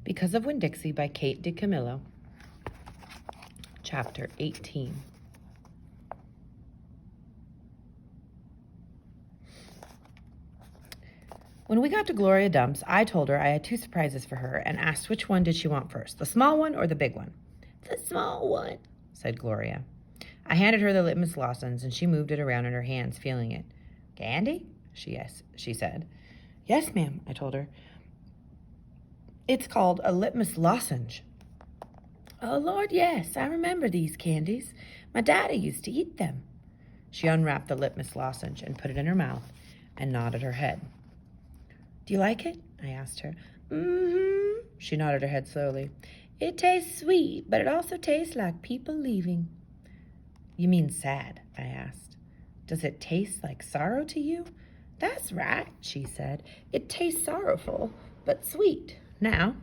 Because of Winn-Dixie by Kate DiCamillo. Chapter 18. When we got to Gloria Dump's, I told her I had 2 surprises for her and asked which one did she want first, the small one or the big one. The small one, said Gloria. I handed her the litmus lozenge and she moved it around in her hands, feeling it. Candy? She said. Yes, ma'am, I told her. It's called a litmus lozenge. Oh, Lord, yes, I remember these candies. My daddy used to eat them. She unwrapped the litmus lozenge and put it in her mouth and nodded her head. Do you like it? I asked her. Mm-hmm. She nodded her head slowly. It tastes sweet, but it also tastes like people leaving. You mean sad? I asked. Does it taste like sorrow to you? That's right, she said. It tastes sorrowful, but sweet. Now,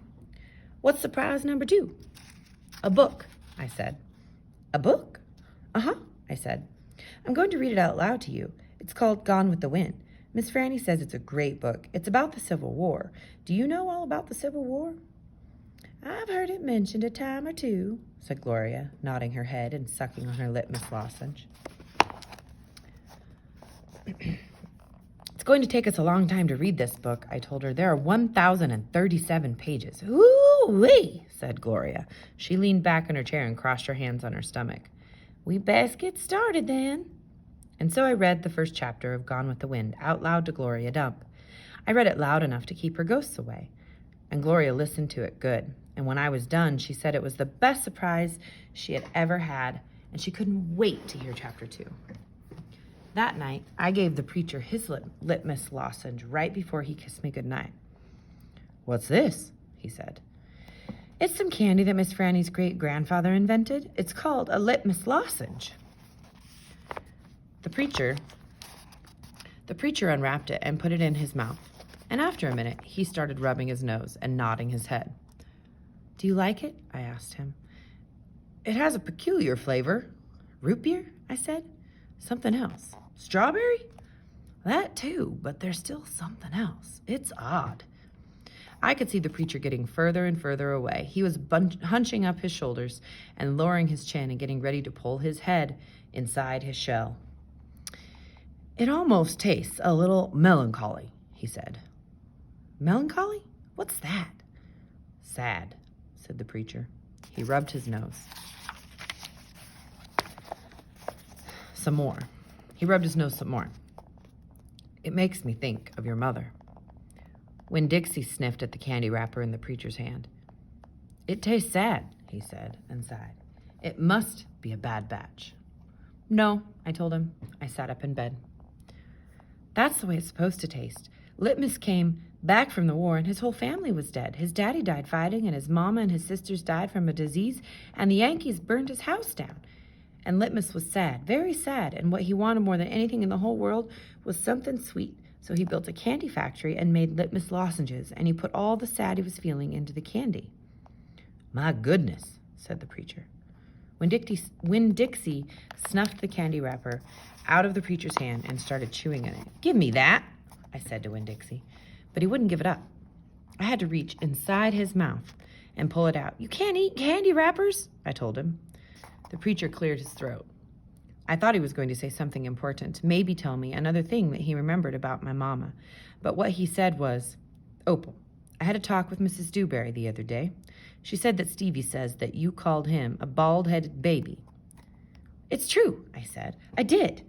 what's surprise number 2? A book, I said. A book? Uh-huh, I said. I'm going to read it out loud to you. It's called Gone with the Wind. Miss Franny says it's a great book. It's about the Civil War. Do you know all about the Civil War? I've heard it mentioned a time or 2, said Gloria, nodding her head and sucking on her litmus lozenge. It's going to take us a long time to read this book, I told her. There are 1,037 pages. Ooh-wee, said Gloria. She leaned back in her chair and crossed her hands on her stomach. We best get started then. And so I read the first chapter of Gone with the Wind out loud to Gloria Dump. I read it loud enough to keep her ghosts away. And Gloria listened to it good. And when I was done, she said it was the best surprise she had ever had, and she couldn't wait to hear chapter 2. That night, I gave the preacher his litmus lozenge right before he kissed me goodnight. What's this? He said. It's some candy that Miss Franny's great-grandfather invented. It's called a litmus lozenge. The preacher unwrapped it and put it in his mouth. And after a minute, he started rubbing his nose and nodding his head. Do you like it? I asked him. It has a peculiar flavor. Root beer? I said. Something else. Strawberry? That too, but there's still something else. It's odd. I could see the preacher getting further and further away. He was hunching up his shoulders and lowering his chin and getting ready to pull his head inside his shell. It almost tastes a little melancholy, he said. Melancholy? What's that? Sad, said the preacher. He rubbed his nose. Some more. He rubbed his nose some more. It makes me think of your mother. When Dixie sniffed at the candy wrapper in the preacher's hand. It tastes sad, he said, and sighed. It must be a bad batch. No, I told him. I sat up in bed. That's the way it's supposed to taste. Litmus came back from the war and his whole family was dead. His daddy died fighting and his mama and his sisters died from a disease and the Yankees burned his house down. And Litmus was sad, very sad, and what he wanted more than anything in the whole world was something sweet. So he built a candy factory and made litmus lozenges, and he put all the sad he was feeling into the candy. My goodness, said the preacher. When Dixie snuffed the candy wrapper out of the preacher's hand and started chewing on it. Give me that, I said to Winn-Dixie, but he wouldn't give it up. I had to reach inside his mouth and pull it out. You can't eat candy wrappers, I told him. The preacher cleared his throat. I thought he was going to say something important, maybe tell me another thing that he remembered about my mama. But what he said was, Opal, I had a talk with Mrs. Dewberry the other day. She said that Stevie says that you called him a bald-headed baby. It's true, I said. I did.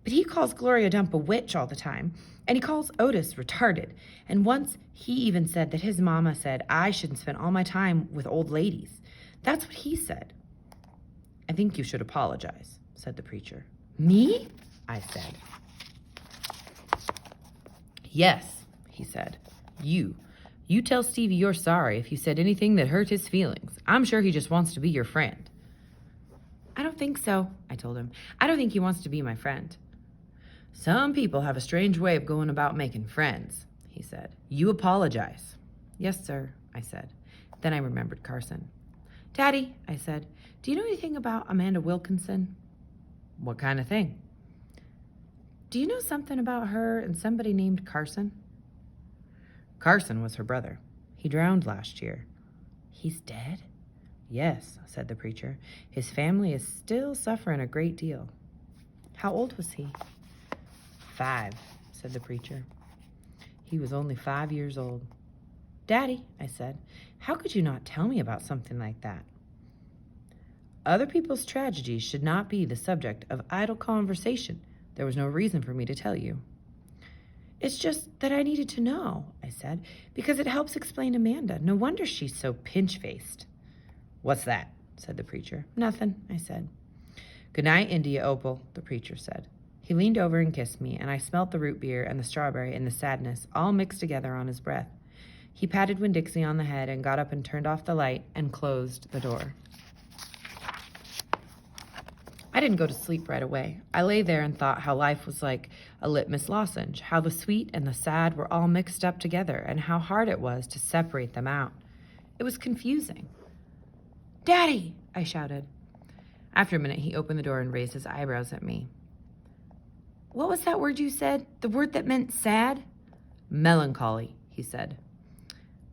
But he calls Gloria Dump a witch all the time, and he calls Otis retarded. And once he even said that his mama said I shouldn't spend all my time with old ladies. That's what he said. I think you should apologize, said the preacher. Me? I said. Yes, he said. You tell Stevie you're sorry if you said anything that hurt his feelings. I'm sure he just wants to be your friend. I don't think so, I told him. I don't think he wants to be my friend. Some people have a strange way of going about making friends, he said. You apologize. Yes, sir, I said. Then I remembered Carson. Daddy, I said, do you know anything about Amanda Wilkinson? What kind of thing? Do you know something about her and somebody named Carson? Carson was her brother. He drowned last year. He's dead? Yes, said the preacher. His family is still suffering a great deal. How old was he? 5, said the preacher. He was only 5 years old. Daddy, I said, how could you not tell me about something like that? Other people's tragedies should not be the subject of idle conversation. There was no reason for me to tell you. It's just that I needed to know, I said, because it helps explain Amanda. No wonder she's so pinch-faced. What's that? Said the preacher. Nothing, I said. Good night, India Opal, the preacher said. He leaned over and kissed me, and I smelt the root beer and the strawberry and the sadness all mixed together on his breath. He patted Winn-Dixie on the head and got up and turned off the light and closed the door. I didn't go to sleep right away. I lay there and thought how life was like a litmus lozenge, how the sweet and the sad were all mixed up together, and how hard it was to separate them out. It was confusing. Daddy, I shouted. After a minute, he opened the door and raised his eyebrows at me. What was that word you said? The word that meant sad? Melancholy, he said.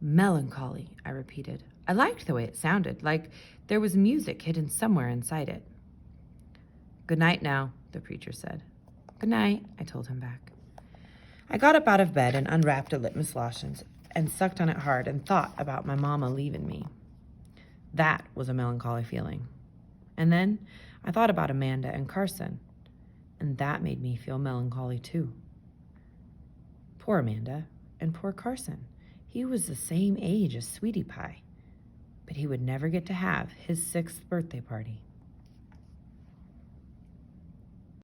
Melancholy, I repeated. I liked the way it sounded, like there was music hidden somewhere inside it. Good night now, the preacher said. Good night, I told him back. I got up out of bed and unwrapped a litmus lozenge and sucked on it hard and thought about my mama leaving me. That was a melancholy feeling. And then I thought about Amanda and Carson, and that made me feel melancholy too. Poor Amanda and poor Carson. He was the same age as Sweetie Pie, but he would never get to have his 6th birthday party.